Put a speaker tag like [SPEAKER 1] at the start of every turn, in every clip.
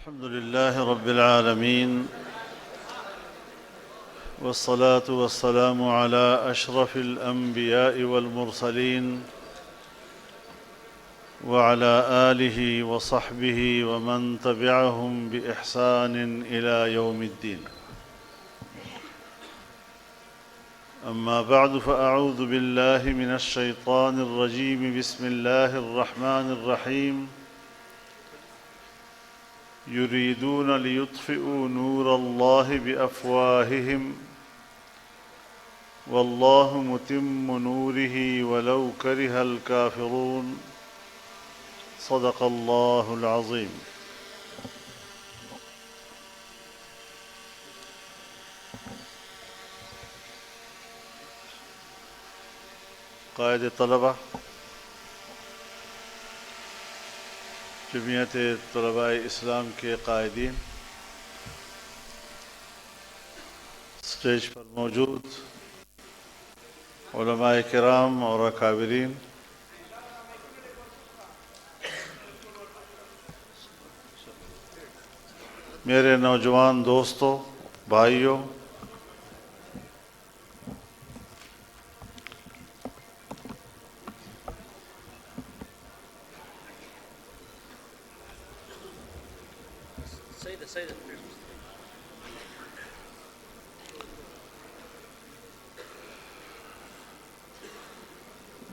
[SPEAKER 1] الحمد لله رب العالمين والصلاة والسلام على أشرف الأنبياء والمرسلين وعلى آله وصحبه ومن تبعهم بإحسان إلى يوم الدين. أما بعد فأعوذ بالله من الشيطان الرجيم. بسم الله الرحمن الرحيم. يريدون ليطفئوا نور الله بأفواههم والله متم نوره ولو كره الكافرون. صدق الله العظيم. قائد طلبہ، جمعیت طلباء اسلام کے قائدین، اسٹیج پر موجود علماء کرام اور اکابرین، میرے نوجوان دوستوں، بھائیوں،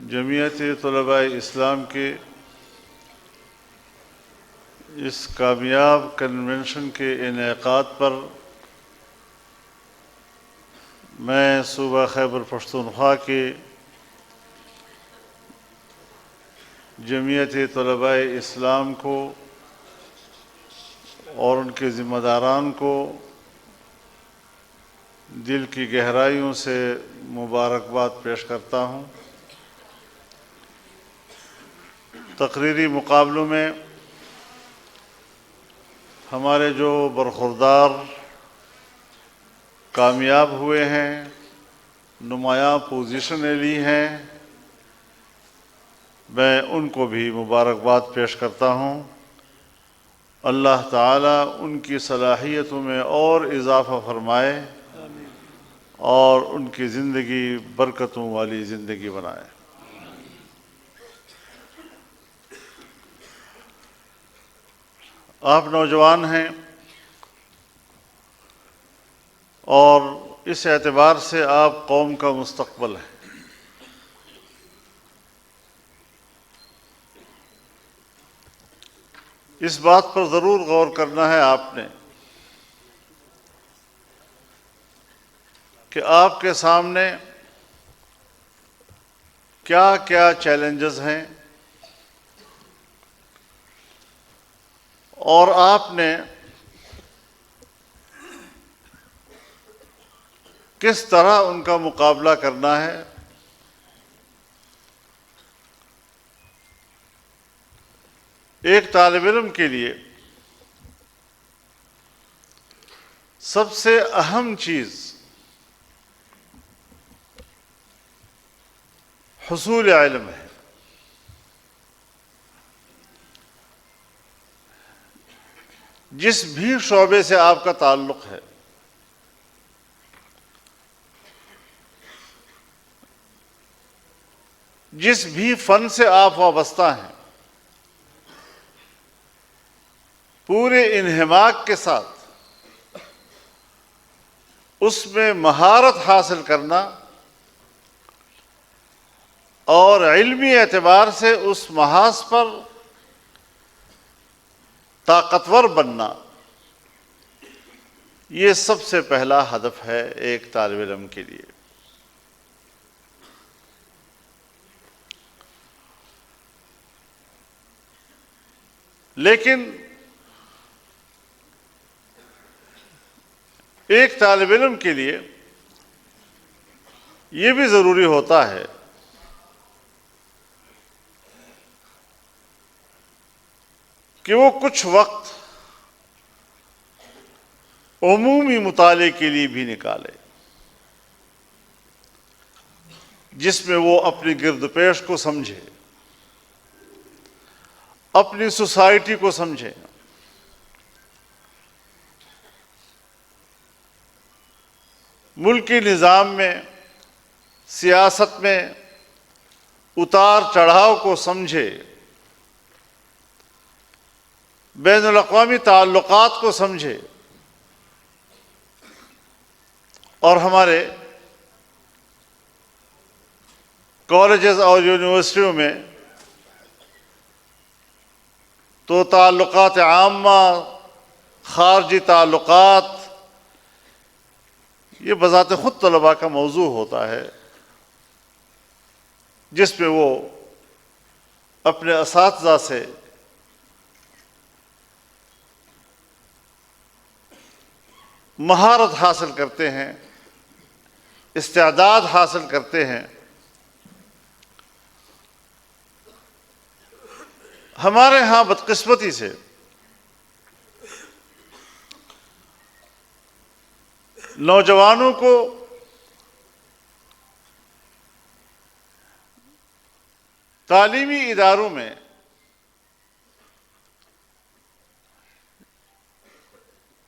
[SPEAKER 1] جمعیت طلباء اسلام کے اس کامیاب کنونشن کے انعقاد پر میں صوبہ خیبر پختونخوا کے جمعیت طلباء اسلام کو اور ان کے ذمہ داران کو دل کی گہرائیوں سے مبارکباد پیش کرتا ہوں۔ تقریری مقابلوں میں ہمارے جو برخوردار کامیاب ہوئے ہیں، نمایاں پوزیشنیں لی ہیں، میں ان کو بھی مبارکباد پیش کرتا ہوں۔ اللہ تعالیٰ ان کی صلاحیتوں میں اور اضافہ فرمائے اور ان کی زندگی برکتوں والی زندگی بنائے۔ آپ نوجوان ہیں اور اس اعتبار سے آپ قوم کا مستقبل ہیں۔ اس بات پر ضرور غور کرنا ہے آپ نے کہ آپ کے سامنے کیا کیا چیلنجز ہیں اور آپ نے کس طرح ان کا مقابلہ کرنا ہے۔ ایک طالب علم کے لیے سب سے اہم چیز حصول علم ہے۔ جس بھی شعبے سے آپ کا تعلق ہے، جس بھی فن سے آپ وابستہ ہیں، پورے انہماک کے ساتھ اس میں مہارت حاصل کرنا اور علمی اعتبار سے اس محاذ پر طاقتور بننا، یہ سب سے پہلا ہدف ہے ایک طالب علم کے لیے۔ لیکن ایک طالب علم کے لیے یہ بھی ضروری ہوتا ہے کہ وہ کچھ وقت عمومی مطالعے کے لیے بھی نکالے، جس میں وہ اپنی گرد پیش کو سمجھے، اپنی سوسائٹی کو سمجھے، ملکی نظام میں، سیاست میں اتار چڑھاؤ کو سمجھے، بین الاقوامی تعلقات کو سمجھے، اور ہمارے کالجز اور یونیورسٹیوں میں تو تعلقات عامہ، خارجی تعلقات، یہ بذات خود طلباء کا موضوع ہوتا ہے، جس میں وہ اپنے اساتذہ سے مہارت حاصل کرتے ہیں، استعداد حاصل کرتے ہیں۔ ہمارے ہاں بدقسمتی سے نوجوانوں کو تعلیمی اداروں میں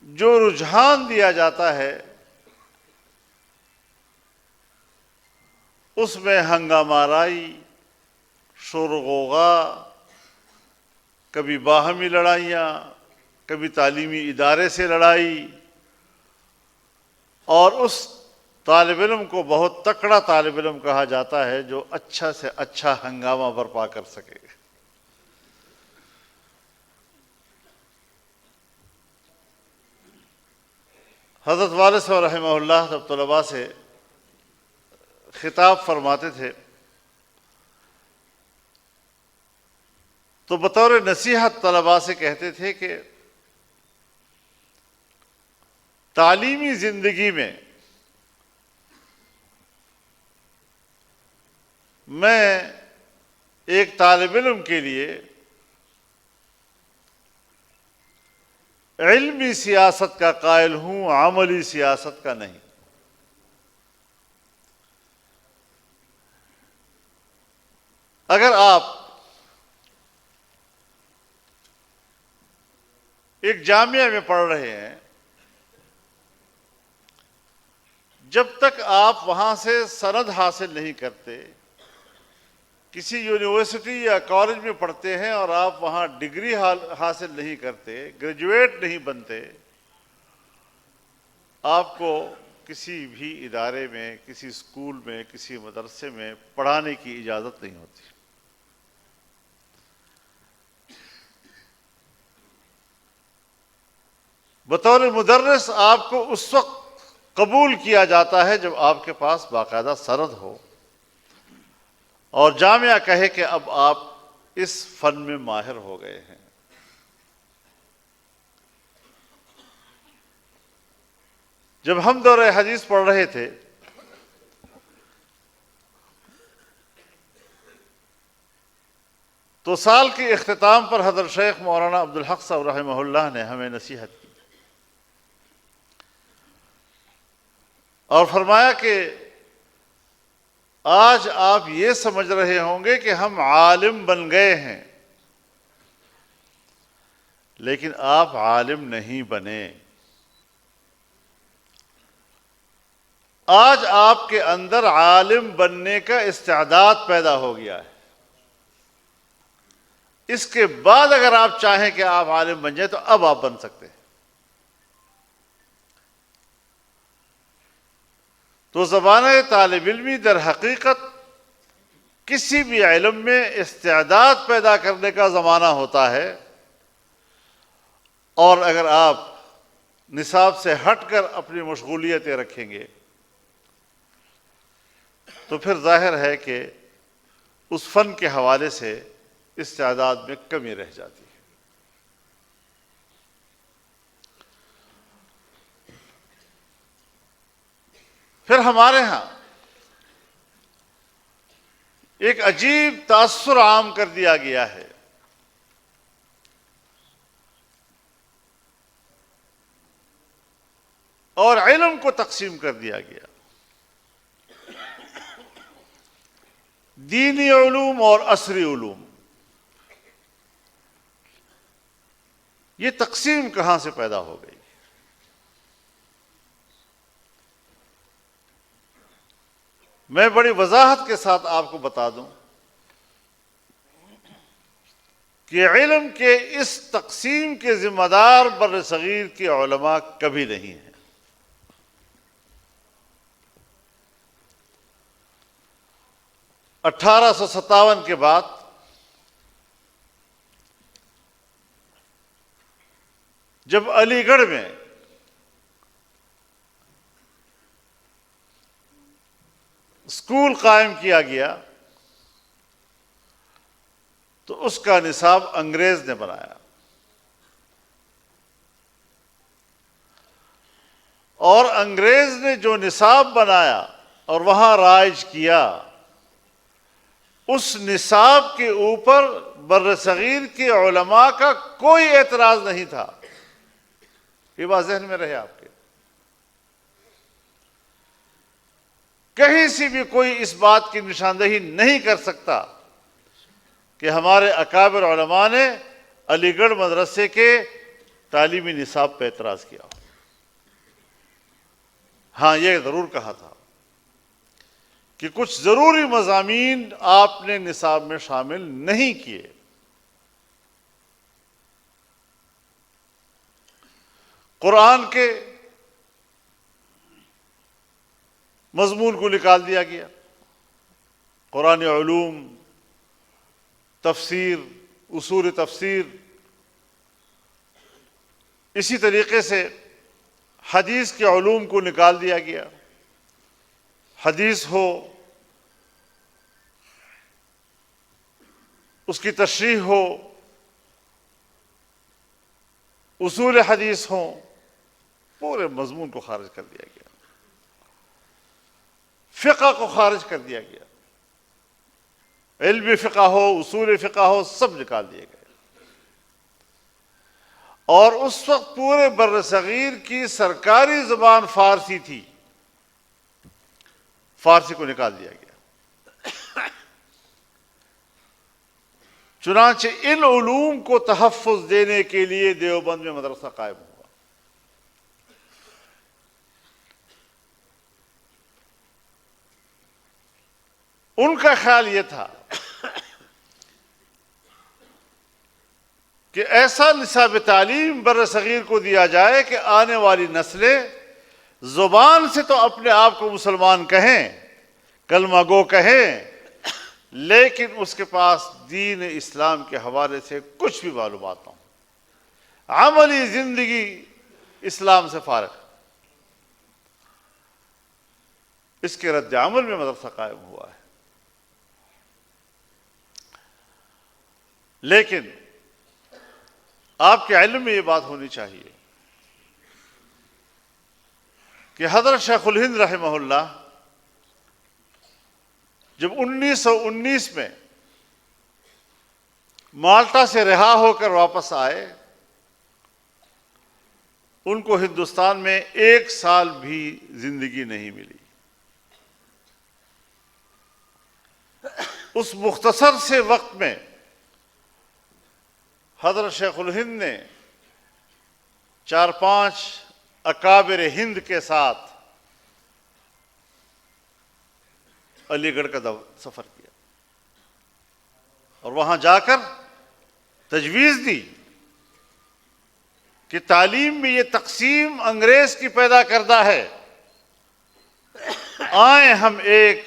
[SPEAKER 1] جو رجحان دیا جاتا ہے اس میں ہنگامہ آرائی، شور و غوغا، کبھی باہمی لڑائیاں، کبھی تعلیمی ادارے سے لڑائی، اور اس طالب علم کو بہت تکڑا طالب علم کہا جاتا ہے جو اچھا سے اچھا ہنگامہ برپا کر سکے۔ حضرت والد صاحب رحمہ اللہ جب طلباء سے خطاب فرماتے تھے تو بطور نصیحت طلباء سے کہتے تھے کہ تعلیمی زندگی میں میں ایک طالب علم کے لیے علمی سیاست کا قائل ہوں، عملی سیاست کا نہیں۔ اگر آپ ایک جامعہ میں پڑھ رہے ہیں، جب تک آپ وہاں سے سند حاصل نہیں کرتے، کسی یونیورسٹی یا کالج میں پڑھتے ہیں اور آپ وہاں ڈگری حاصل نہیں کرتے، گریجویٹ نہیں بنتے، آپ کو کسی بھی ادارے میں، کسی اسکول میں، کسی مدرسے میں پڑھانے کی اجازت نہیں ہوتی۔ بطور مدرس آپ کو اس وقت قبول کیا جاتا ہے جب آپ کے پاس باقاعدہ سند ہو اور جامعہ کہے کہ اب آپ اس فن میں ماہر ہو گئے ہیں۔ جب ہم دور حدیث پڑھ رہے تھے تو سال کے اختتام پر حضرت شیخ مولانا عبدالحق صاحب رحمہ اللہ نے ہمیں نصیحت کی اور فرمایا کہ آج آپ یہ سمجھ رہے ہوں گے کہ ہم عالم بن گئے ہیں، لیکن آپ عالم نہیں بنے۔ آج آپ کے اندر عالم بننے کا استعداد پیدا ہو گیا ہے۔ اس کے بعد اگر آپ چاہیں کہ آپ عالم بن جائیں تو اب آپ بن سکتے ہیں۔ تو زمانہ طالب علمی در حقیقت کسی بھی علم میں استعداد پیدا کرنے کا زمانہ ہوتا ہے، اور اگر آپ نصاب سے ہٹ کر اپنی مشغولیتیں رکھیں گے تو پھر ظاہر ہے کہ اس فن کے حوالے سے استعداد میں کمی رہ جاتی ہے۔ پھر ہمارے ہاں ایک عجیب تاثر عام کر دیا گیا ہے، اور علم کو تقسیم کر دیا گیا۔ دینی علوم اور عصری علوم، یہ تقسیم کہاں سے پیدا ہو گئی؟ میں بڑی وضاحت کے ساتھ آپ کو بتا دوں کہ علم کے اس تقسیم کے ذمہ دار بر صغیر کے علماء کبھی نہیں ہیں۔ 1857 کے بعد جب علی گڑھ میں اسکول قائم کیا گیا تو اس کا نصاب انگریز نے بنایا، اور انگریز نے جو نصاب بنایا اور وہاں رائج کیا، اس نصاب کے اوپر بر صغیر کے علماء کا کوئی اعتراض نہیں تھا۔ یہ بات ذہن میں رہے آپ کے، کہیں سے بھی کوئی اس بات کی نشاندہی نہیں کر سکتا کہ ہمارے اکابر علماء نے علی گڑھ مدرسے کے تعلیمی نصاب پہ اعتراض کیا۔ ہاں، یہ ضرور کہا تھا کہ کچھ ضروری مضامین آپ نے نصاب میں شامل نہیں کیے۔ قرآن کے مضمون کو نکال دیا گیا، قرآن علوم، تفسیر، اصول تفسیر۔ اسی طریقے سے حدیث کے علوم کو نکال دیا گیا، حدیث ہو، اس کی تشریح ہو، اصول حدیث ہوں، پورے مضمون کو خارج کر دیا گیا، فقہ کو خارج کر دیا گیا، علم فقہ ہو، اصول فقہ ہو، سب نکال دیے گئے۔ اور اس وقت پورے بر صغیر کی سرکاری زبان فارسی تھی، فارسی کو نکال دیا گیا۔ چنانچہ ان علوم کو تحفظ دینے کے لیے دیوبند میں مدرسہ قائم ہوا۔ ان کا خیال یہ تھا کہ ایسا نصاب تعلیم بر صغیر کو دیا جائے کہ آنے والی نسلیں زبان سے تو اپنے آپ کو مسلمان کہیں، کلمہ گو کہیں، لیکن اس کے پاس دین اسلام کے حوالے سے کچھ بھی معلومات نہ ہو، عملی زندگی اسلام سے فارغ۔ اس کے رد عمل میں مدرسہ قائم ہوا ہے۔ لیکن آپ کے علم میں یہ بات ہونی چاہیے کہ حضرت شیخ الہند رحمہ اللہ جب 1919 میں مالٹا سے رہا ہو کر واپس آئے، ان کو ہندوستان میں 1 سال بھی زندگی نہیں ملی۔ اس مختصر سے وقت میں حضرت شیخ الہند نے 4-5 اکابر ہند کے ساتھ علی گڑھ کا سفر کیا، اور وہاں جا کر تجویز دی کہ تعلیم میں یہ تقسیم انگریز کی پیدا کردہ ہے، آئیں ہم ایک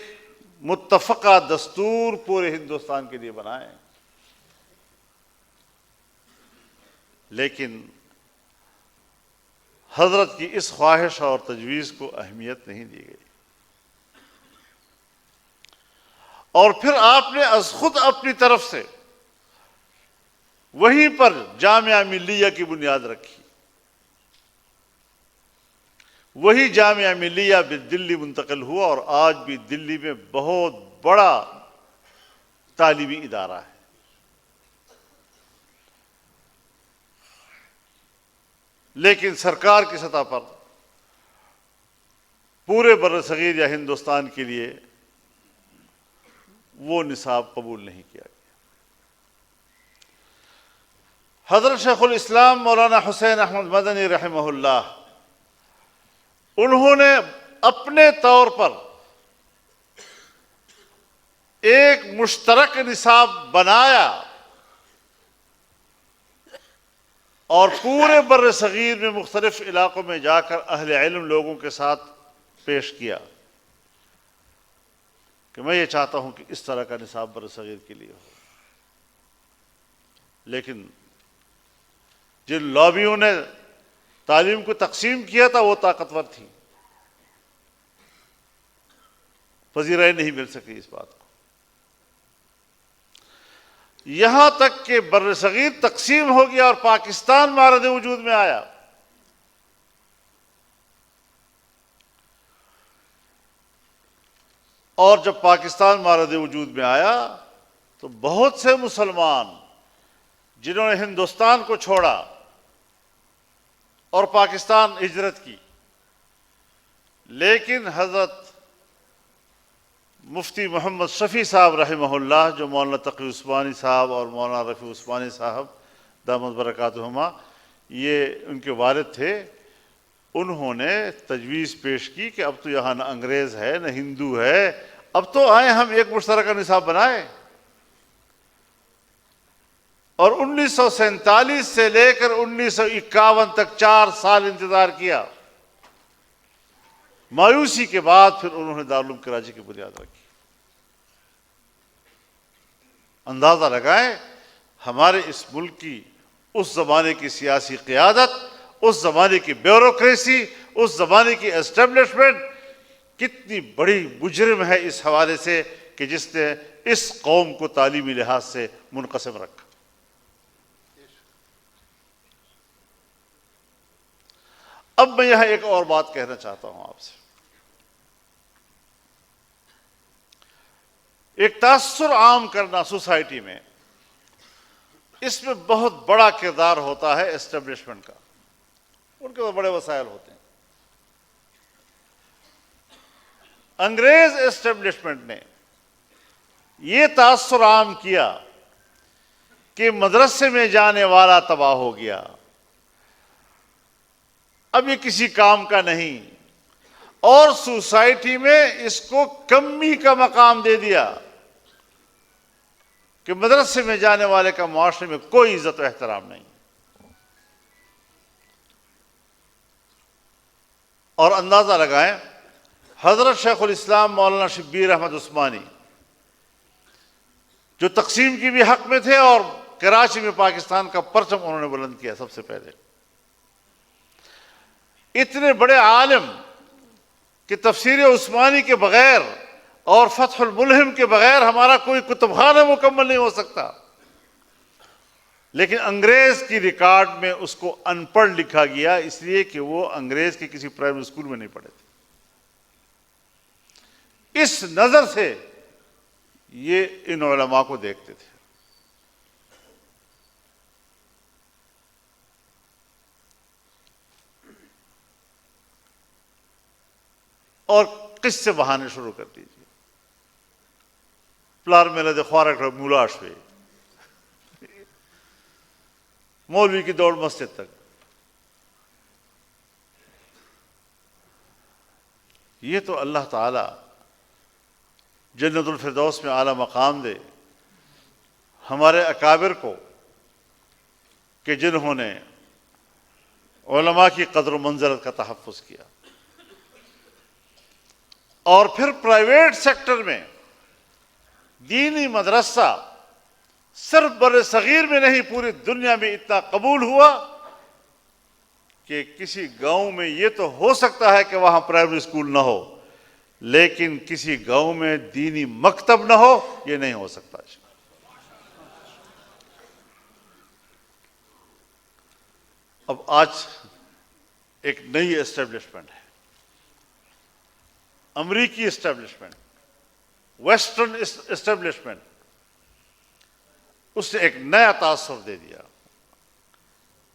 [SPEAKER 1] متفقہ دستور پورے ہندوستان کے لیے بنائیں۔ لیکن حضرت کی اس خواہش اور تجویز کو اہمیت نہیں دی گئی، اور پھر آپ نے از خود اپنی طرف سے وہیں پر جامعہ ملیہ کی بنیاد رکھی۔ وہی جامعہ ملیہ بھی دلی منتقل ہوا، اور آج بھی دلی میں بہت بڑا تعلیمی ادارہ ہے۔ لیکن سرکار کی سطح پر پورے بر صغیر یا ہندوستان کے لیے وہ نصاب قبول نہیں کیا گیا۔ حضرت شیخ الاسلام مولانا حسین احمد مدنی رحمہ اللہ، انہوں نے اپنے طور پر ایک مشترک نصاب بنایا اور پورے بر صغیر میں مختلف علاقوں میں جا کر اہل علم لوگوں کے ساتھ پیش کیا کہ میں یہ چاہتا ہوں کہ اس طرح کا نصاب بر صغیر کے لیے ہو. لیکن جن لابیوں نے تعلیم کو تقسیم کیا تھا وہ طاقتور تھی، پذیرائی نہیں مل سکی اس بات کو. یہاں تک کہ بر صغیر تقسیم ہو گیا اور پاکستان مارد وجود میں آیا. اور جب پاکستان مارد وجود میں آیا تو بہت سے مسلمان جنہوں نے ہندوستان کو چھوڑا اور پاکستان ہجرت کی، لیکن حضرت مفتی محمد شفیع صاحب رحمہ اللہ، جو مولانا تقی عثمانی صاحب اور مولانا رفیع عثمانی صاحب دامت برکاتہما یہ ان کے والد تھے، انہوں نے تجویز پیش کی کہ اب تو یہاں نہ انگریز ہے نہ ہندو ہے، اب تو آئے ہم ایک مشترکہ نصاب بنائے. اور 1947 سے لے کر 1951 تک 4 سال انتظار کیا. مایوسی کے بعد پھر انہوں نے دارالعلوم کراچی کی بنیاد رکھی. اندازہ لگائیں ہمارے اس ملک کی اس زمانے کی سیاسی قیادت، اس زمانے کی بیوروکریسی، اس زمانے کی اسٹیبلشمنٹ کتنی بڑی مجرم ہے اس حوالے سے کہ جس نے اس قوم کو تعلیمی لحاظ سے منقسم رکھا. اب میں یہاں ایک اور بات کہنا چاہتا ہوں آپ سے. ایک تاثر عام کرنا سوسائٹی میں، اس میں بہت بڑا کردار ہوتا ہے اسٹیبلشمنٹ کا. ان کے بڑے وسائل ہوتے ہیں. انگریز اسٹیبلشمنٹ نے یہ تاثر عام کیا کہ مدرسے میں جانے والا تباہ ہو گیا، اب یہ کسی کام کا نہیں، اور سوسائٹی میں اس کو کمی کا مقام دے دیا کہ مدرسے میں جانے والے کا معاشرے میں کوئی عزت و احترام نہیں. اور اندازہ لگائیں حضرت شیخ الاسلام مولانا شبیر احمد عثمانی جو تقسیم کی بھی حق میں تھے اور کراچی میں پاکستان کا پرچم انہوں نے بلند کیا سب سے پہلے. اتنے بڑے عالم کہ تفسیر عثمانی کے بغیر اور فتح الملہم کے بغیر ہمارا کوئی کتب خانہ مکمل نہیں ہو سکتا، لیکن انگریز کی ریکارڈ میں اس کو ان پڑھ لکھا گیا، اس لیے کہ وہ انگریز کے کسی پرائمری اسکول میں نہیں پڑھے تھے. اس نظر سے یہ ان علماء کو دیکھتے تھے. اور قصے بہانے شروع کر دیجیے. پلار میلہ دے خوارک مولاش ہوئے، مولوی کی دوڑ مسجد تک. یہ تو اللہ تعالی جنت الفردوس میں اعلیٰ مقام دے ہمارے اکابر کو کہ جنہوں نے علماء کی قدر و منزلت کا تحفظ کیا. اور پھر پرائیویٹ سیکٹر میں دینی مدرسہ صرف بر صغیر میں نہیں پوری دنیا میں اتنا قبول ہوا کہ کسی گاؤں میں یہ تو ہو سکتا ہے کہ وہاں پرائمری اسکول نہ ہو، لیکن کسی گاؤں میں دینی مکتب نہ ہو یہ نہیں ہو سکتا. اب آج ایک نئی اسٹیبلشمنٹ ہے، امریکی اسٹیبلشمنٹ، ویسٹرن اسٹیبلشمنٹ، اس نے ایک نیا تاثر دے دیا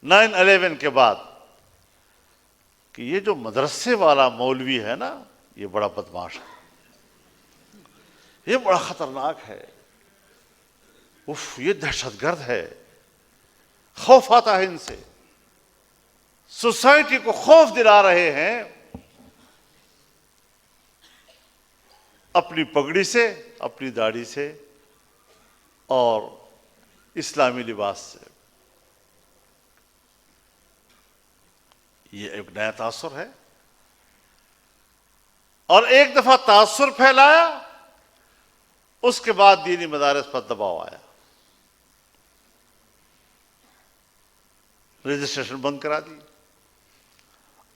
[SPEAKER 1] 9/11 کے بعد کہ یہ جو مدرسے والا مولوی ہے نا یہ بڑا بدماش ہے، یہ بڑا خطرناک ہے، یہ دہشت گرد ہے، خوف آتا ہے ان سے، سوسائٹی کو خوف دلا رہے ہیں اپنی پگڑی سے اپنی داڑھی سے اور اسلامی لباس سے. یہ ایک نیا تاثر ہے. اور ایک دفعہ تاثر پھیلایا، اس کے بعد دینی مدارس پر دباؤ آیا، رجسٹریشن بند کرا دی.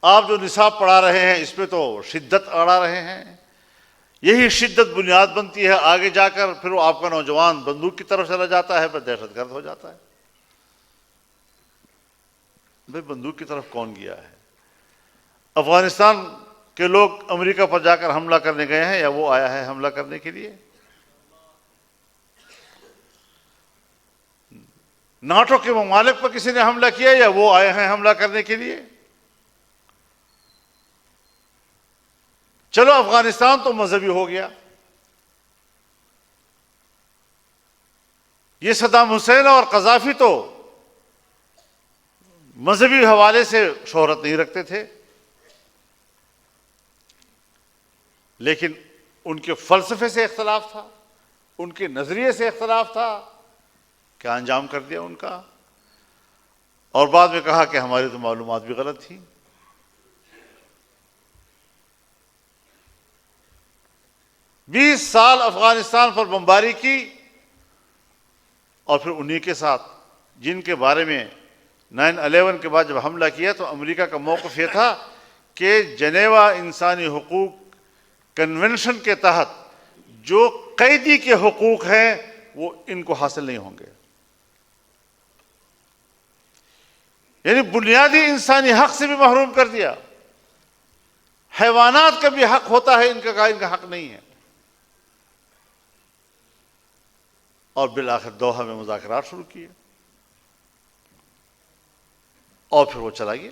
[SPEAKER 1] آپ جو نصاب پڑھا رہے ہیں اس پہ تو شدت اڑا رہے ہیں. یہی شدت بنیاد بنتی ہے آگے جا کر، پھر وہ آپ کا نوجوان بندوق کی طرف چلا جاتا ہے، پھر دہشت گرد ہو جاتا ہے. بھائی بندوق کی طرف کون گیا ہے؟ افغانستان کے لوگ امریکہ پر جا کر حملہ کرنے گئے ہیں یا وہ آیا ہے حملہ کرنے کے لیے؟ ناٹو کے ممالک پر کسی نے حملہ کیا یا وہ آئے ہیں حملہ کرنے کے لیے؟ چلو افغانستان تو مذہبی ہو گیا، یہ صدام حسین اور قذافی تو مذہبی حوالے سے شہرت نہیں رکھتے تھے، لیکن ان کے فلسفے سے اختلاف تھا، ان کے نظریے سے اختلاف تھا. کیا انجام کر دیا ان کا؟ اور بعد میں کہا کہ ہماری تو معلومات بھی غلط تھی. 20 سال افغانستان پر بمباری کی، اور پھر انہی کے ساتھ جن کے بارے میں 9/11 کے بعد جب حملہ کیا تو امریکہ کا موقف یہ تھا کہ جنیوا انسانی حقوق کنونشن کے تحت جو قیدی کے حقوق ہیں وہ ان کو حاصل نہیں ہوں گے. یعنی بنیادی انسانی حق سے بھی محروم کر دیا. حیوانات کا بھی حق ہوتا ہے، ان کا حق نہیں ہے. اور بالآخر دوحہ میں مذاکرات شروع کیے اور پھر وہ چلا گیا.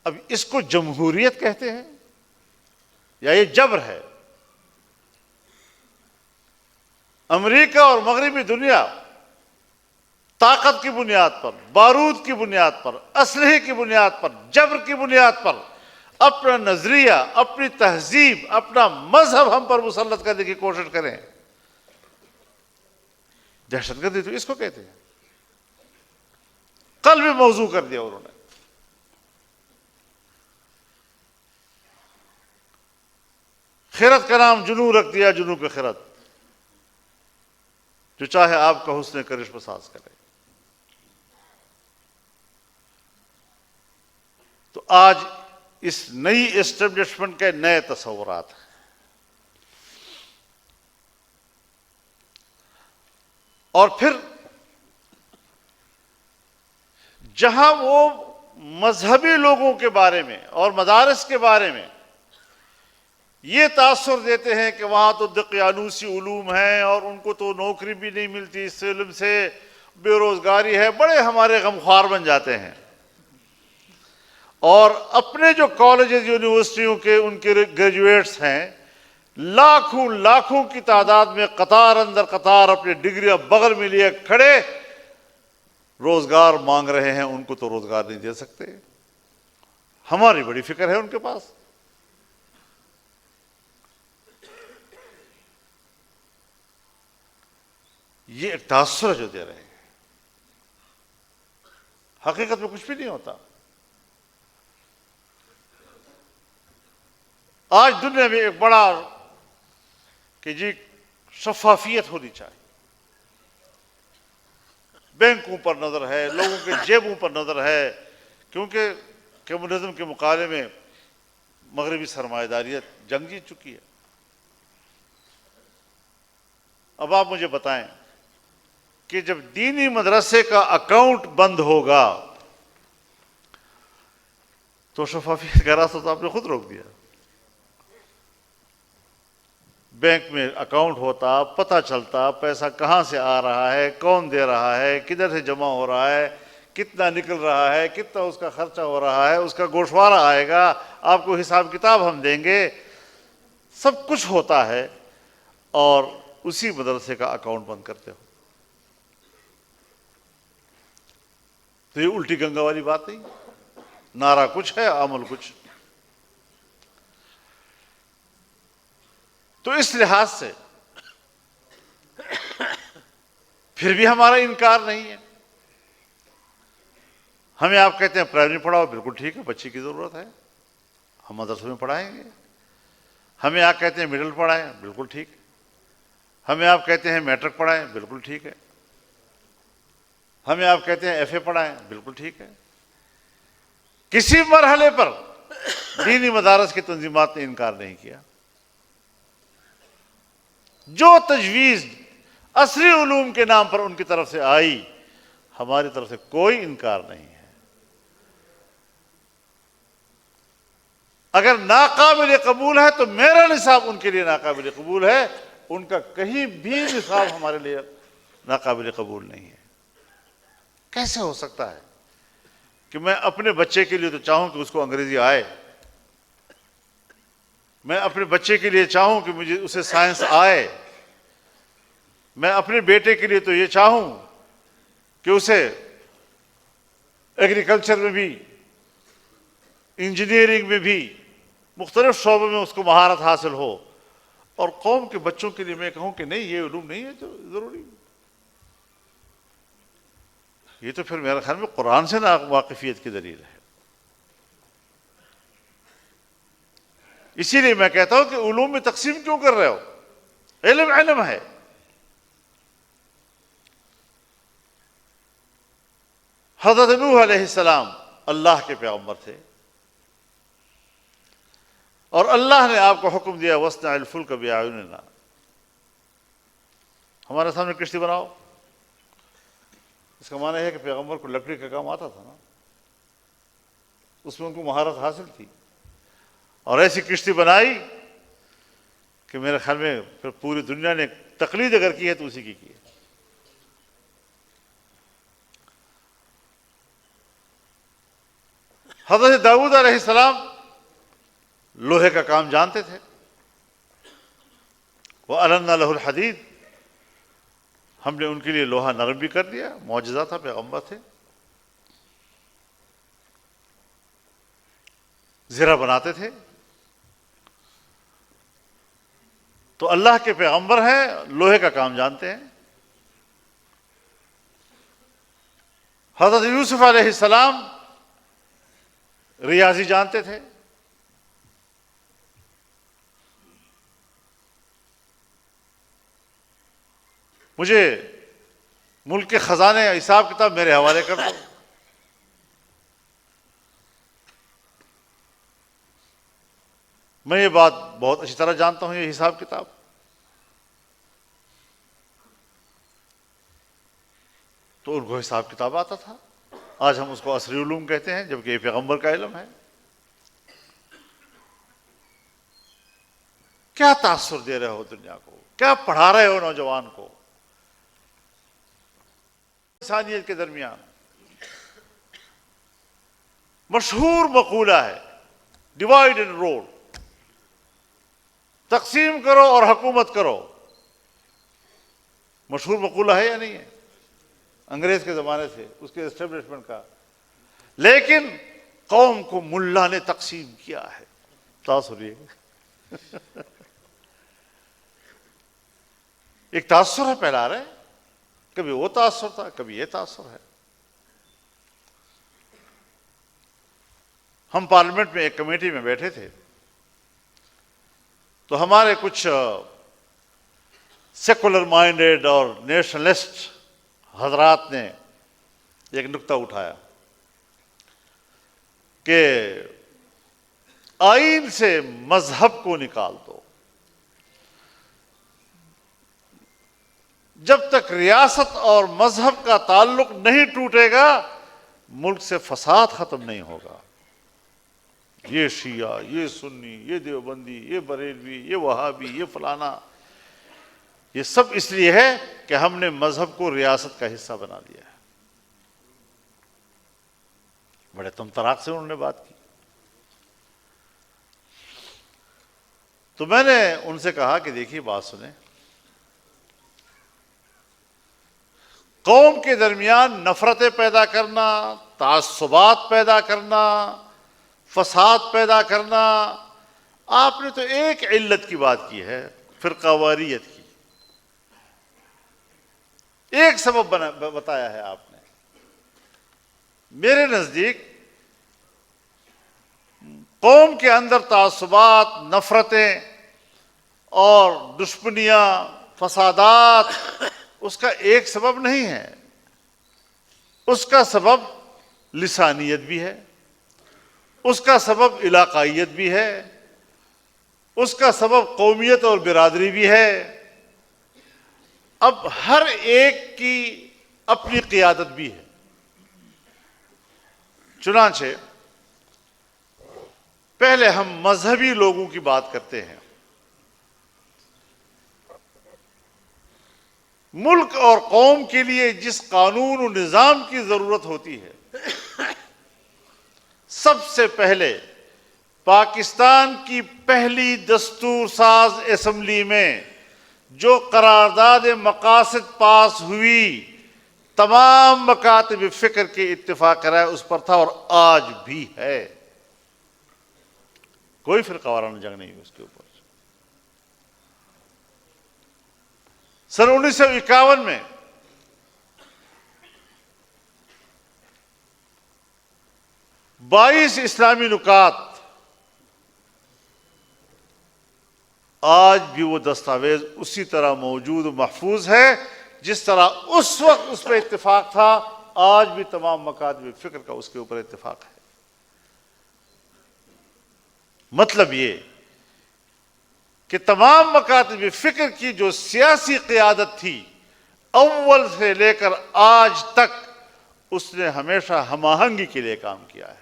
[SPEAKER 1] اب اس کو جمہوریت کہتے ہیں یا یہ جبر ہے؟ امریکہ اور مغربی دنیا طاقت کی بنیاد پر، بارود کی بنیاد پر، اسلحے کی بنیاد پر، جبر کی بنیاد پر اپنا نظریہ، اپنی تہذیب، اپنا مذہب ہم پر مسلط کرنے کی کوشش کریں. دہشت گردی تو اس کو کہتے ہیں. کل بھی موضوع کر دیا انہوں نے. خرد کا نام جنو رکھ دیا، جنو پہ خرد، جو چاہے آپ کا حسن کرشم ساز کرے. تو آج اس نئی اسٹیبلشمنٹ کے نئے تصورات ہیں. اور پھر جہاں وہ مذہبی لوگوں کے بارے میں اور مدارس کے بارے میں یہ تاثر دیتے ہیں کہ وہاں تو دقیانوسی علوم ہیں اور ان کو تو نوکری بھی نہیں ملتی، اس علم سے بے روزگاری ہے، بڑے ہمارے غمخوار بن جاتے ہیں. اور اپنے جو کالجز یونیورسٹیوں کے ان کے گریجویٹس ہیں، لاکھوں لاکھوں کی تعداد میں قطار اندر قطار اپنی ڈگریاں بغل میں لیے کھڑے روزگار مانگ رہے ہیں. ان کو تو روزگار نہیں دے سکتے. ہماری بڑی فکر ہے ان کے پاس. یہ ایک تاثر جو دے رہے ہیں، حقیقت میں کچھ بھی نہیں ہوتا. آج دنیا میں ایک بڑا کہ جی شفافیت ہونی چاہیے. بینکوں پر نظر ہے، لوگوں کے جیبوں پر نظر ہے، کیونکہ کمیونزم کے مقابلے میں مغربی سرمایہ داریت جنگ جیت چکی ہے. اب آپ مجھے بتائیں کہ جب دینی مدرسے کا اکاؤنٹ بند ہوگا تو شفافیت کا راستہ تو آپ نے خود روک دیا. بینک میں اکاؤنٹ ہوتا، پتہ چلتا پیسہ کہاں سے آ رہا ہے، کون دے رہا ہے، کدھر سے جمع ہو رہا ہے، کتنا نکل رہا ہے، کتنا اس کا خرچہ ہو رہا ہے، اس کا گوشوارہ آئے گا، آپ کو حساب کتاب ہم دیں گے. سب کچھ ہوتا ہے اور اسی مدرسے کا اکاؤنٹ بند کرتے ہو. تو یہ الٹی گنگا والی بات نہیں. نعرہ کچھ ہے، عمل کچھ. تو اس لحاظ سے پھر بھی ہمارا انکار نہیں ہے. ہمیں آپ کہتے ہیں پرائمری پڑھاؤ، بالکل ٹھیک ہے، بچے کی ضرورت ہے، ہم مدرسے میں پڑھائیں گے. ہمیں آپ کہتے ہیں مڈل پڑھائیں، بالکل ٹھیک ہے. ہمیں آپ کہتے ہیں میٹرک پڑھائیں، بالکل ٹھیک ہے. ہمیں آپ کہتے ہیں ایف اے پڑھائیں، بالکل ٹھیک ہے. کسی مرحلے پر دینی مدارس کی تنظیمات نے انکار نہیں کیا. جو تجویز عصری علوم کے نام پر ان کی طرف سے آئی، ہماری طرف سے کوئی انکار نہیں ہے. اگر ناقابل قبول ہے تو میرا نصاب ان کے لیے ناقابل قبول ہے، ان کا کہیں بھی نصاب ہمارے لیے ناقابل قبول نہیں ہے. کیسے ہو سکتا ہے کہ میں اپنے بچے کے لیے تو چاہوں کہ اس کو انگریزی آئے، میں اپنے بچے کے لیے چاہوں کہ مجھے اسے سائنس آئے، میں اپنے بیٹے کے لیے تو یہ چاہوں کہ اسے ایگریکلچر میں بھی، انجینئرنگ میں بھی، مختلف شعبوں میں اس کو مہارت حاصل ہو، اور قوم کے بچوں کے لیے میں کہوں کہ نہیں یہ علوم نہیں ہے جو ضروری. یہ تو پھر میرے خیال میں قرآن سے ناواقفیت کی دلیل ہے. اسی لیے میں کہتا ہوں کہ علوم میں تقسیم کیوں کر رہے ہو؟ علم علم ہے. حضرت نوح علیہ السلام اللہ کے پیغمبر تھے، اور اللہ نے آپ کو حکم دیا وَاصْنَعِ الْفُلْكَ بِأَعْيُنِنَا، ہمارے سامنے کشتی بناؤ. اس کا معنی ہے کہ پیغمبر کو لکڑی کا کام آتا تھا نا، اس میں ان کو مہارت حاصل تھی، اور ایسی کشتی بنائی کہ میرے خیال میں پھر پوری دنیا نے تقلید اگر کی ہے تو اسی کی ہے. حضرت داؤد علیہ السلام لوہے کا کام جانتے تھے. وَأَلَنَّا لَهُ الْحَدِيدَ، ہم نے ان کے لیے لوہا نرم بھی کر دیا. معجزہ تھا، پیغمبر تھے. زرہ بناتے تھے. تو اللہ کے پیغمبر ہیں، لوہے کا کام جانتے ہیں. حضرت یوسف علیہ السلام ریاضی جانتے تھے. مجھے ملک کے خزانے حساب کتاب میرے حوالے کر دو. میں یہ بات بہت اچھی طرح جانتا ہوں، یہ حساب کتاب. تو ان کو حساب کتاب آتا تھا. آج ہم اس کو عصری علوم کہتے ہیں، جبکہ یہ پیغمبر کا علم ہے. کیا تاثر دے رہے ہو دنیا کو، کیا پڑھا رہے ہو نوجوان کو. انسانیت کے درمیان مشہور مقولہ ہے ڈیوائڈ اینڈ رول، تقسیم کرو اور حکومت کرو. مشہور مقولہ ہے یا نہیں ہے؟ انگریز کے زمانے سے، اس کے اسٹیبلشمنٹ کا. لیکن قوم کو ملا نے تقسیم کیا ہے. تاثر یہ ایک تاثر ہے پھیلا رہے. کبھی وہ تاثر تھا، کبھی یہ تاثر ہے. ہم پارلیمنٹ میں ایک کمیٹی میں بیٹھے تھے، تو ہمارے کچھ سیکولر مائنڈیڈ اور نیشنلسٹ حضرات نے ایک نکتہ اٹھایا کہ آئین سے مذہب کو نکال دو. جب تک ریاست اور مذہب کا تعلق نہیں ٹوٹے گا، ملک سے فساد ختم نہیں ہوگا. یہ شیعہ، یہ سنی، یہ دیوبندی، یہ بریلوی، یہ وہابی، یہ فلانا، یہ سب اس لیے ہے کہ ہم نے مذہب کو ریاست کا حصہ بنا دیا ہے. بڑے تمطراق سے انہوں نے بات کی. تو میں نے ان سے کہا کہ دیکھیے بات سنیں، قوم کے درمیان نفرتیں پیدا کرنا، تعصبات پیدا کرنا، فساد پیدا کرنا، آپ نے تو ایک علت کی بات کی ہے، فرقہ واریت کی ایک سبب بتایا ہے آپ نے. میرے نزدیک قوم کے اندر تعصبات، نفرتیں اور دشمنیاں، فسادات اس کا ایک سبب نہیں ہے. اس کا سبب لسانیت بھی ہے، اس کا سبب علاقائیت بھی ہے، اس کا سبب قومیت اور برادری بھی ہے. اب ہر ایک کی اپنی قیادت بھی ہے. چنانچہ پہلے ہم مذہبی لوگوں کی بات کرتے ہیں. ملک اور قوم کے لیے جس قانون و نظام کی ضرورت ہوتی ہے، سب سے پہلے پاکستان کی پہلی دستور ساز اسمبلی میں جو قرارداد مقاصد پاس ہوئی، تمام مکاتب فکر کے اتفاق رائے اس پر تھا اور آج بھی ہے. کوئی فرقہ وارانہ جنگ نہیں ہوئی اس کے اوپر. سن 1951 میں بائیس اسلامی نکات، آج بھی وہ دستاویز اسی طرح موجود و محفوظ ہے جس طرح اس وقت اس پہ اتفاق تھا. آج بھی تمام مکاتب فکر کا اس کے اوپر اتفاق ہے. مطلب یہ کہ تمام مکاتب فکر کی جو سیاسی قیادت تھی اول سے لے کر آج تک، اس نے ہمیشہ ہم آہنگی کے لیے کام کیا ہے.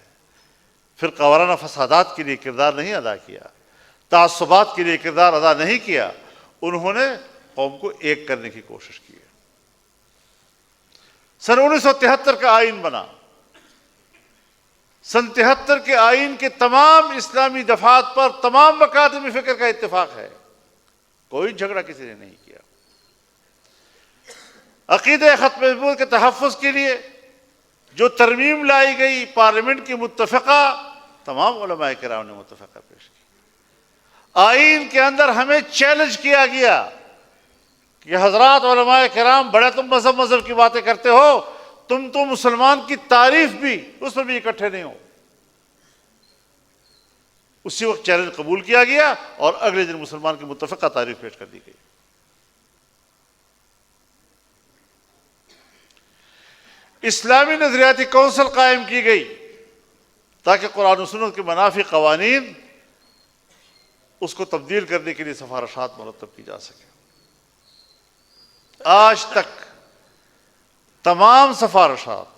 [SPEAKER 1] فرقہ وارانہ فسادات کے لیے کردار نہیں ادا کیا، تعصبات کے لیے کردار ادا نہیں کیا. انہوں نے قوم کو ایک کرنے کی کوشش کی. سن 1973 کا آئین بنا. سن 73 کے آئین کے تمام اسلامی دفعات پر تمام مکاتب فکر کا اتفاق ہے. کوئی جھگڑا کسی نے نہیں کیا. عقیدہ ختم نبوت کے تحفظ کے لیے جو ترمیم لائی گئی پارلیمنٹ کی متفقہ، تمام علماء کرام نے متفقہ پیش کی. آئین کے اندر ہمیں چیلنج کیا گیا کہ حضرات علماء کرام، بڑے تم مذہب کی باتیں کرتے ہو، تم تو مسلمان کی تعریف بھی اس میں بھی اکٹھے نہیں ہو. اسی وقت چیلنج قبول کیا گیا اور اگلے دن مسلمان کی متفقہ تعریف پیش کر دی گئی. اسلامی نظریاتی کونسل قائم کی گئی تاکہ قرآن و سنت کے منافی قوانین اس کو تبدیل کرنے کے لیے سفارشات مرتب کی جا سکے. آج تک تمام سفارشات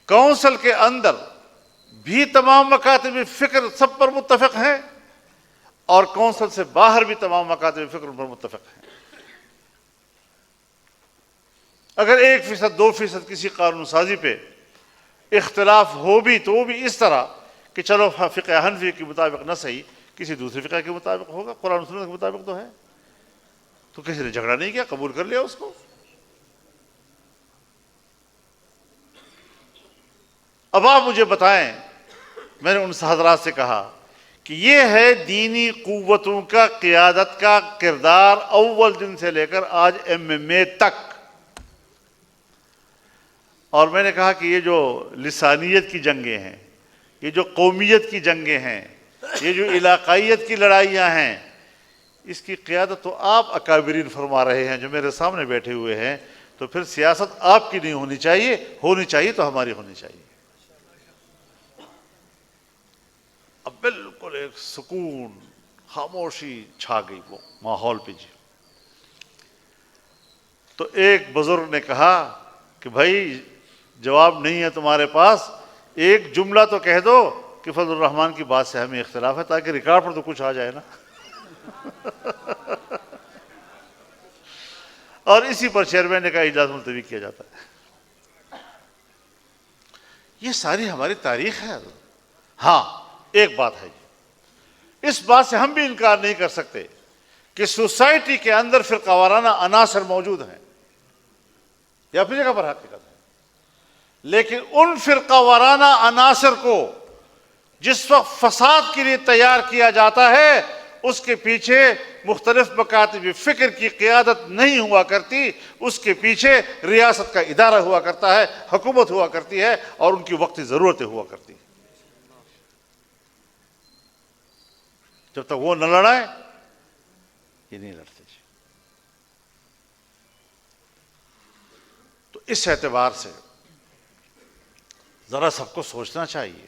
[SPEAKER 1] کونسل کے اندر بھی تمام مکاتب فکر سب پر متفق ہیں اور کونسل سے باہر بھی تمام مکاتب فکر پر متفق ہیں. اگر 1%، 2% کسی قانون سازی پہ اختلاف ہو بھی تو وہ بھی اس طرح کہ چلو فقہ حنفی کے مطابق نہ صحیح، کسی دوسری فقہ کے مطابق ہوگا، قرآن و سنت کے مطابق تو ہے. تو کسی نے جھگڑا نہیں کیا، قبول کر لیا اس کو. اب آپ مجھے بتائیں، میں نے ان حضرات سے کہا کہ یہ ہے دینی قوتوں کا قیادت کا کردار اول دن سے لے کر آج MMA تک. اور میں نے کہا کہ یہ جو لسانیت کی جنگیں ہیں، یہ جو قومیت کی جنگیں ہیں، یہ جو علاقائیت کی لڑائیاں ہیں، اس کی قیادت تو آپ اکابرین فرما رہے ہیں جو میرے سامنے بیٹھے ہوئے ہیں. تو پھر سیاست آپ کی نہیں ہونی چاہیے تو ہماری ہونی چاہیے. اب بالکل ایک سکون، خاموشی چھا گئی وہ ماحول پہ. جی تو ایک بزرگ نے کہا کہ بھائی جواب نہیں ہے تمہارے پاس، ایک جملہ تو کہہ دو کہ فضل الرحمان کی بات سے ہمیں اختلاف ہے، تاکہ ریکارڈ پر تو کچھ آ جائے نا. اور اسی پر چیئرمین نے کہا اجلاس ملتوی کیا جاتا ہے. یہ ساری ہماری تاریخ ہے. ہاں ایک بات ہے جی، اس بات سے ہم بھی انکار نہیں کر سکتے کہ سوسائٹی کے اندر فرقہ وارانہ عناصر موجود ہیں، یہ اپنی جگہ پر حقیقت ہے. لیکن ان فرقہ وارانہ عناصر کو جس وقت فساد کے لیے تیار کیا جاتا ہے اس کے پیچھے مختلف مکاتب فکر کی قیادت نہیں ہوا کرتی، اس کے پیچھے ریاست کا ادارہ ہوا کرتا ہے، حکومت ہوا کرتی ہے اور ان کی وقتی ضرورتیں ہوا کرتی ہیں۔ جب تک وہ نہ لڑائیں یہ نہیں لڑتے جی۔ تو اس اعتبار سے ذرا سب کو سوچنا چاہیے،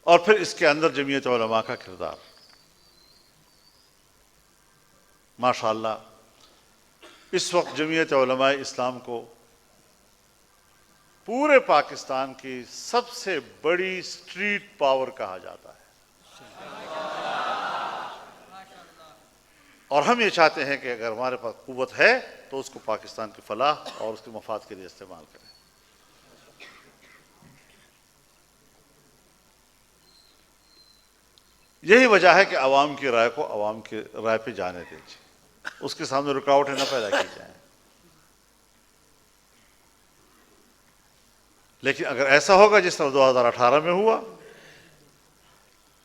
[SPEAKER 1] اور پھر اس کے اندر جمعیت علماء کا کردار۔ ماشاءاللہ اس وقت جمعیت علماء اسلام کو پورے پاکستان کی سب سے بڑی اسٹریٹ پاور کہا جاتا ہے، اور ہم یہ چاہتے ہیں کہ اگر ہمارے پاس قوت ہے تو اس کو پاکستان کی فلاح اور اس کے مفاد کے لیے استعمال کریں۔ یہی وجہ ہے کہ عوام کی رائے کو عوام کی رائے پہ جانے دیجیے، اس کے سامنے رکاوٹیں نہ پیدا کی جائیں۔ لیکن اگر ایسا ہوگا جس طرح 2018 میں ہوا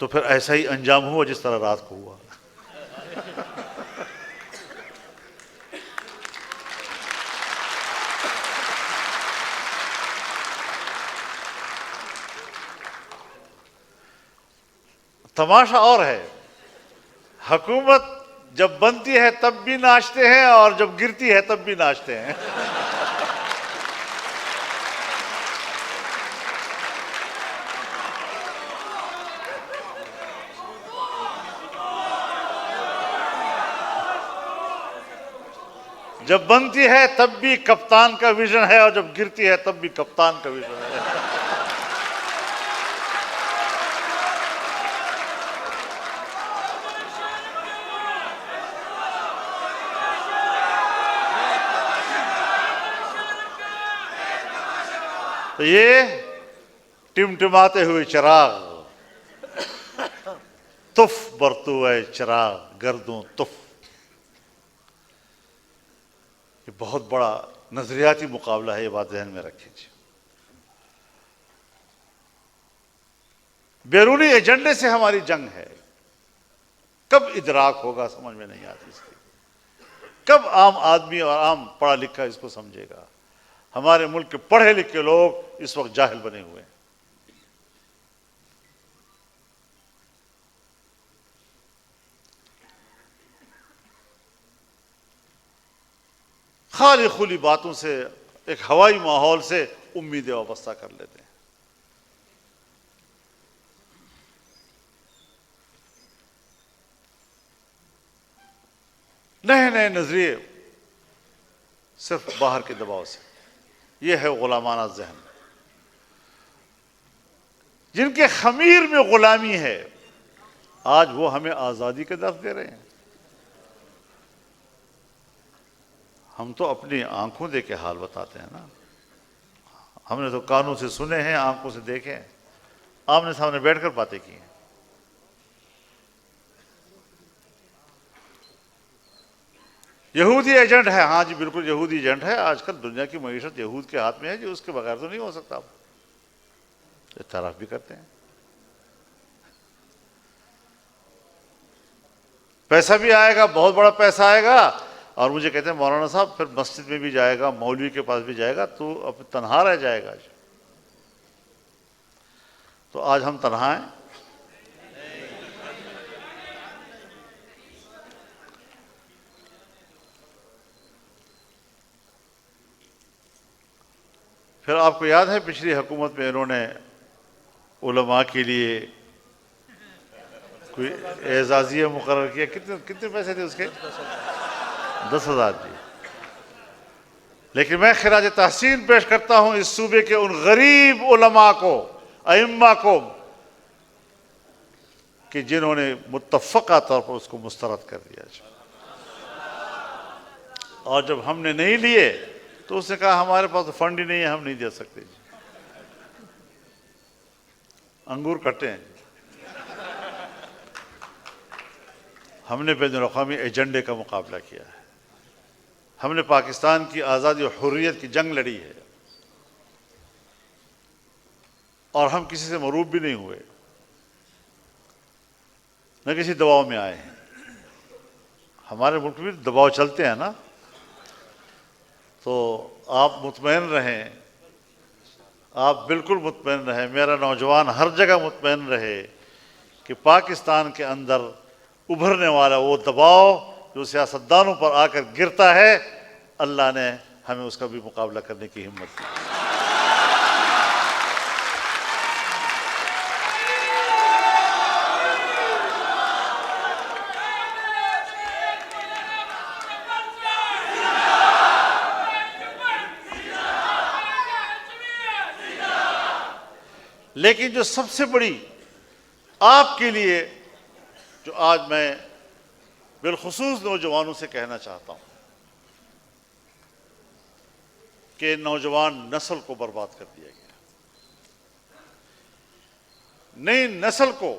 [SPEAKER 1] تو پھر ایسا ہی انجام ہوا جس طرح رات کو ہوا۔ تماشا اور ہے، حکومت جب بنتی ہے تب بھی ناچتے ہیں اور جب گرتی ہے تب بھی ناچتے ہیں۔ جب بنتی ہے تب بھی کپتان کا ویژن ہے اور جب گرتی ہے تب بھی کپتان کا ویژن ہے۔ تو یہ ٹمٹماتے ہوئے چراغ، تف برتو ہے چراغ گردوں تف، یہ بہت بڑا نظریاتی مقابلہ ہے، یہ بات ذہن میں رکھیں۔ بیرونی ایجنڈے سے ہماری جنگ ہے، کب ادراک ہوگا سمجھ میں نہیں آتی اس کی، کب عام آدمی اور عام پڑھا لکھا اس کو سمجھے گا۔ ہمارے ملک کے پڑھے لکھے لوگ اس وقت جاہل بنے ہوئے ہیں۔ خالی خلی باتوں سے، ایک ہوائی ماحول سے امیدیں وابستہ کر لیتے ہیں۔ نئے نئے نظریے صرف باہر کے دباؤ سے، یہ ہے غلامانہ ذہن، جن کے خمیر میں غلامی ہے، آج وہ ہمیں آزادی کے درس دے رہے ہیں۔ ہم تو اپنی آنکھوں دے کے حال بتاتے ہیں نا، ہم نے تو کانوں سے سنے ہیں، آنکھوں سے دیکھے ہیں، آمنے سامنے بیٹھ کر باتیں کی ہیں۔ یہودی ایجنٹ ہے، ہاں جی بالکل یہودی ایجنٹ ہے۔ آج کل دنیا کی معیشت یہود کے ہاتھ میں ہے جی، اس کے بغیر تو نہیں ہو سکتا۔ اعتراف بھی کرتے ہیں، پیسہ بھی آئے گا، بہت بڑا پیسہ آئے گا، اور مجھے کہتے ہیں مولانا صاحب پھر مسجد میں بھی جائے گا، مولوی کے پاس بھی جائے گا تو اب تنہا رہ جائے گا۔ تو آج ہم تنہا ہیں، پھر آپ کو یاد ہے پچھلی حکومت میں انہوں نے علماء کے لیے کوئی اعزازیہ مقرر کیا، کتنے پیسے تھے اس کے؟ 10,000 جی۔ لیکن میں خراج تحسین پیش کرتا ہوں اس صوبے کے ان غریب علماء کو، ائمہ کو، کہ جنہوں نے متفقہ طور پر اس کو مسترد کر دیا۔ اور جب ہم نے نہیں لیے تو اس نے کہا ہمارے پاس تو فنڈ ہی نہیں ہے، ہم نہیں دے سکتے جی۔ انگور کٹے ہیں۔ ہم نے بین الاقوامی ایجنڈے کا مقابلہ کیا ہے، ہم نے پاکستان کی آزادی و حریت کی جنگ لڑی ہے۔ اور ہم کسی سے مغلوب بھی نہیں ہوئے، نہ کسی دباؤ میں آئے ہیں۔ ہمارے ملک میں دباؤ چلتے ہیں نا، تو آپ مطمئن رہیں، آپ بالکل مطمئن رہیں، میرا نوجوان ہر جگہ مطمئن رہے کہ پاکستان کے اندر ابھرنے والا وہ دباؤ جو سیاستدانوں پر آ کر گرتا ہے، اللہ نے ہمیں اس کا بھی مقابلہ کرنے کی ہمت دی۔ لیکن جو سب سے بڑی آپ کے لیے جو آج میں بالخصوص نوجوانوں سے کہنا چاہتا ہوں کہ نوجوان نسل کو برباد کر دیا گیا، نئی نسل کو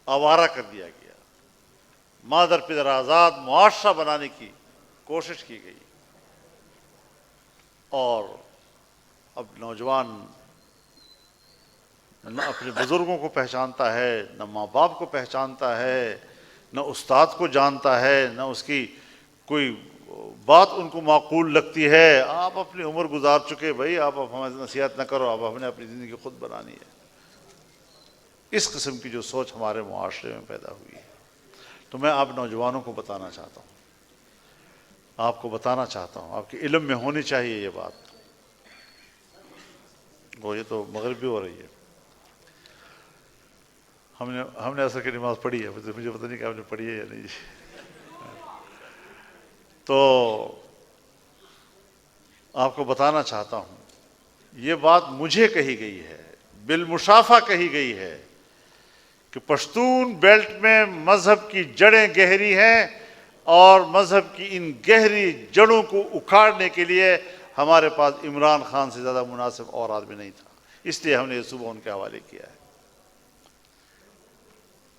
[SPEAKER 1] آوارہ کر دیا گیا، مادر پدر آزاد معاشرہ بنانے کی کوشش کی گئی، اور اب نوجوان نہ اپنے بزرگوں کو پہچانتا ہے، نہ ماں باپ کو پہچانتا ہے، نہ استاد کو جانتا ہے، نہ اس کی کوئی بات ان کو معقول لگتی ہے۔ آپ اپنی عمر گزار چکے بھائی، آپ ہمیں نصیحت نہ کرو، آپ ہم نے اپنی زندگی خود بنانی ہے۔ اس قسم کی جو سوچ ہمارے معاشرے میں پیدا ہوئی ہے، تو میں آپ نوجوانوں کو بتانا چاہتا ہوں، آپ کو بتانا چاہتا ہوں، آپ کے علم میں ہونی چاہیے یہ بات۔ وہ یہ تو مغرب بھی ہو رہی ہے، ہم نے عصر کی نماز پڑھی ہے، مجھے پتہ نہیں کہ آپ نے پڑھی ہے یا نہیں۔ تو آپ کو بتانا چاہتا ہوں، یہ بات مجھے کہی گئی ہے، بالمشافہ کہی گئی ہے کہ پشتون بیلٹ میں مذہب کی جڑیں گہری ہیں، اور مذہب کی ان گہری جڑوں کو اکھاڑنے کے لیے ہمارے پاس عمران خان سے زیادہ مناسب اور آدمی نہیں تھا، اس لیے ہم نے یہ صبح ان کے حوالے کیا ہے۔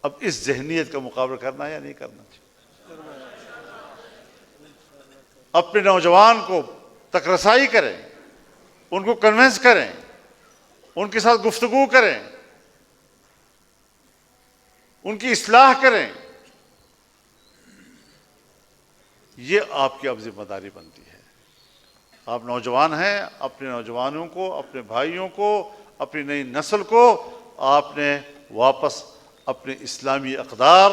[SPEAKER 1] اب اس ذہنیت کا مقابلہ کرنا ہے یا نہیں کرنا چاہیے؟ اپنے نوجوان کو تک رسائی کریں، ان کو کنونس کریں، ان کے ساتھ گفتگو کریں، ان کی اصلاح کریں، یہ آپ کی اب ذمہ داری بنتی ہے۔ آپ نوجوان ہیں، اپنے نوجوانوں کو، اپنے بھائیوں کو، اپنی نئی نسل کو آپ نے واپس اپنے اسلامی اقدار،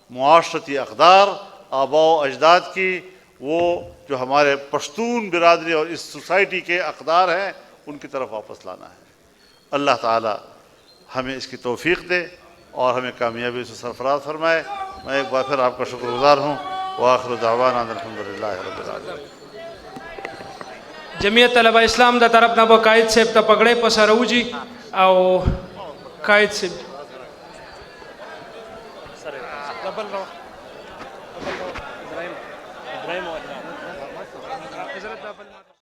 [SPEAKER 1] معاشرتی اقدار، آباء و اجداد کی وہ جو ہمارے پشتون برادری اور اس سوسائٹی کے اقدار ہیں، ان کی طرف واپس لانا ہے۔ اللہ تعالی ہمیں اس کی توفیق دے اور ہمیں کامیابی سے سرفراز فرمائے۔ میں ایک بار پھر آپ کا شکر گزار ہوں۔ وآخر دعوانا ان الحمدللہ رب العالمین۔
[SPEAKER 2] جمعیت طلبہ اسلام دا طرف نہ با قائد صاحب تا پگڑے پسارو جی او قائد صاحب